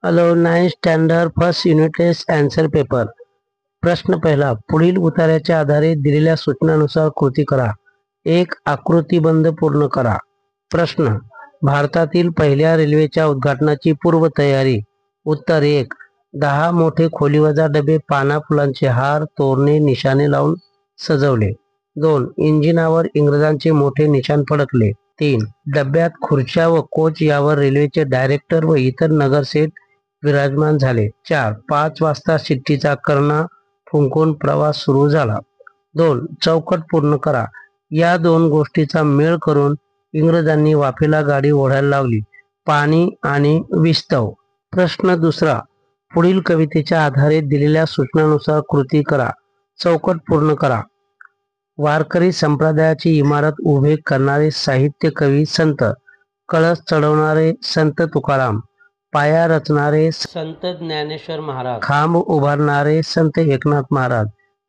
Hello, 9th standard first unit test answer paper. प्रश्न पहिला. पुढील उतार्याच्या आधारे दिलेल्या सूचनानुसार कृती करा. एक. आकृतीबंध पूर्ण करा. प्रश्न. भारतातील पहिल्या रेल्वेच्या उद्घाटनाची पूर्वतयारी. उत्तर. 1. 10 मोठे खोलीवजा डबे पाना फुलांचे हार तोरणे निशाणे लावून सजवले. 2. इंजिनावर इंग्रजांचे मोठे निशाण फडकले. 3. डब्यात खुर्च्या व कोच यावर रेल्वेचे डायरेक्टर व इतर नगरसेवक विराजमान झाले. 4. 5 वाजता शिट्टीचा करणा फुंकून प्रवास सुरू झाला. 2. चौकट पूर्ण करा. या दोन गोष्टीचा मेळ करून इंग्रजांनी वाफेला गाडी ओढायला लावली. पाणी आणि विस्तव. प्रश्न दुसरा. पुढील कवितेच्या आधारे दिलेल्या सूचनानुसार कृती करा. चौकट पूर्ण करा. वारकरी संप्रदायाची इमारत उभे करणारे साहित्य कवी संत. कळस चढवणारे संत तुकाराम. पाया रचणारे संत ज्ञानेश्वर महाराज. खांब उभारणारे संत एकनाथ महाराज.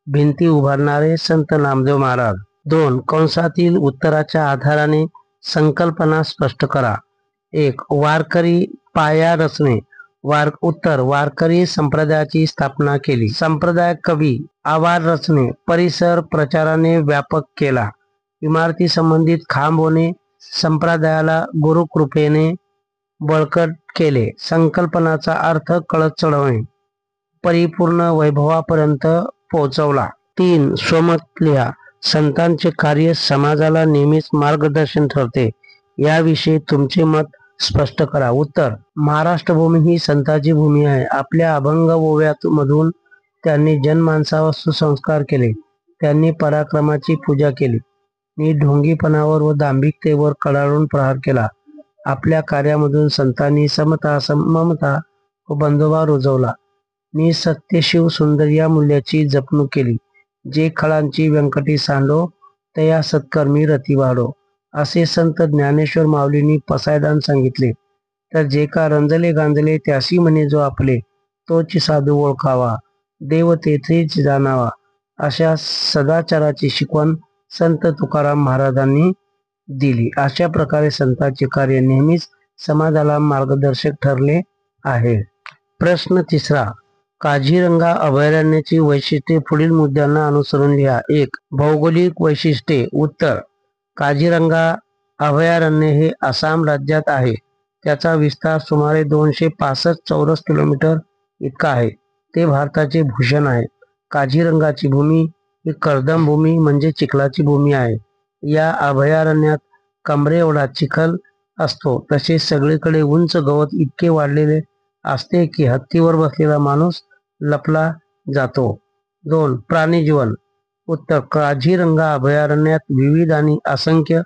भिंती उभारणारे संत नामदेव महाराज. 2. कंसातील उत्तराच्या आधाराने संकल्पना स्पष्ट करा. 1. वारकरी पाया रचणे. उत्तर. वारकरी संप्रदायाची स्थापना केली. संप्रदाय कवी. आवार रचणे. परिसर प्रचाराने व्यापक केला. इमारती संबंधित खांब होणे. संप्रदायाला गुरुकृपेने बळकट केले. संकल्पनाचा अर्थ कळस चढवणे. परिपूर्ण वैभवापर्यंत पोहोचवला. 3. स्वमत लिहा. संतांचे कार्य समाजाला नेहमीच मार्गदर्शन ठरते. याविषयी तुमचे मत स्पष्ट करा. उत्तर. महाराष्ट्र भूमी ही संतांची भूमी आहे. आपल्या अभंग ओव्यामधून त्यांनी जनमानसावर सुसंस्कार केले. त्यांनी पराक्रमाची पूजा केली. मी ढोंगीपणावर व दांभिकतेवर कडाडून प्रहार केला. आपल्या कार्यामधून संतांनी समता ममता व बंधुभाव रुजवला. मी सत्यशिव सुंदर या मूल्याची जपणूक केली. जे खळांची व्यंकटी सांडो तया सत्कर्मी रती वाढो, असे संत ज्ञानेश्वर माऊलींनी पसायदान सांगितले. तर जे का रंजले गांजले त्यासी म्हणे जो आपले, तोची साधू ओळखावा देव तेथेच जाणावा, अशा सदाचाराची शिकवण संत तुकाराम महाराजांनी दिली. अशा प्रकारे संतांचे कार्य नेहमीच समाजाला मार्गदर्शक ठरले आहे. प्रश्न तिसरा. काझीरंगा अभयारण्याची वैशिष्ट्ये पुढील मुद्द्यांना अनुसरून लिहा. 1. भौगोलिक वैशिष्ट्ये. उत्तर. काझीरंगा अभयारण्य हे आसाम राज्यात आहे. त्याचा विस्तार सुमारे 265 चौरस किलोमीटर इतका आहे. ते भारताचे भूषण आहे. काझीरंगाची भूमी ही कर्दम भूमी म्हणजे चिखलाची भूमी आहे. या अभयारण्यात कमरे एवढा चिखल असतो. तसेच सगळीकडे उंच गवत इतके वाढलेले असते की हत्तीवर बसलेला माणूस लपला जातो. 2. प्राणीजीवन. उत्तर. काझीरंगा अभयारण्यात विविध आणि असंख्य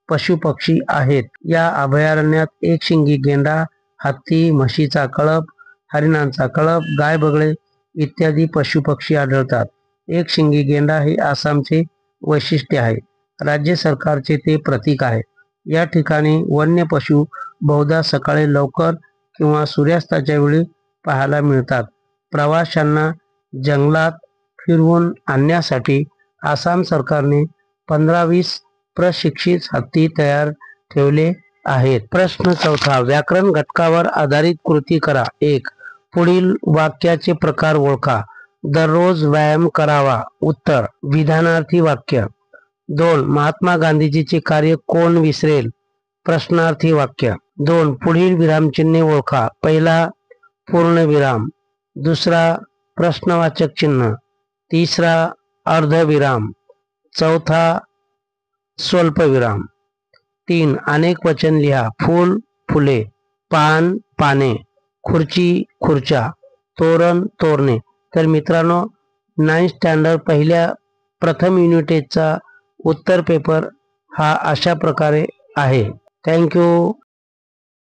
पशुपक्षी आहेत. या अभयारण्यात एकशिंगी गेंडा, हत्ती, म्हशीचा कळप, हरिणांचा कळप, गाय बगळे इत्यादी पशुपक्षी आढळतात. एकशिंगी गेंडा हे आसामचे वैशिष्ट्य आहे. राज्य सरकारचे ते प्रतीक आहे. या ठिकाणी वन्य पशु बहुधा सकाळी लवकर किंवा सूर्यास्ताच्या वेळी पाहायला मिळतात. प्रवाशांना जंगलात फिरवून आणण्यासाठी आसाम सरकारने 15-20 प्रशिक्षित हत्ती तयार ठेवले आहेत. प्रश्न चौथा. व्याकरण घटकावर आधारित कृती करा. 1. पुढील वाक्याचे प्रकार ओळखा. दररोज व्यायाम करावा. उत्तर. विधानार्थी वाक्य. 2. महात्मा गांधीजीचे कार्य कोण विसरेल. प्रश्नार्थी वाक्य. 2. पुढील विरामचिन्हे ओळखा. पहिला पूर्णविराम. दुसरा प्रश्नवाचक चिन्ह. तिसरा अर्धविराम. चौथा स्वल्पविराम. 3. अनेक वचन लिहा. फूल फुले, पान पाने, खुर्ची खुर्च्या, तोरण तोरणे. तर मित्रांनो, 9th स्टँडर्ड प्रथम युनिटेचा उत्तर पेपर हा अशा प्रकारे आहे. थँक्यू.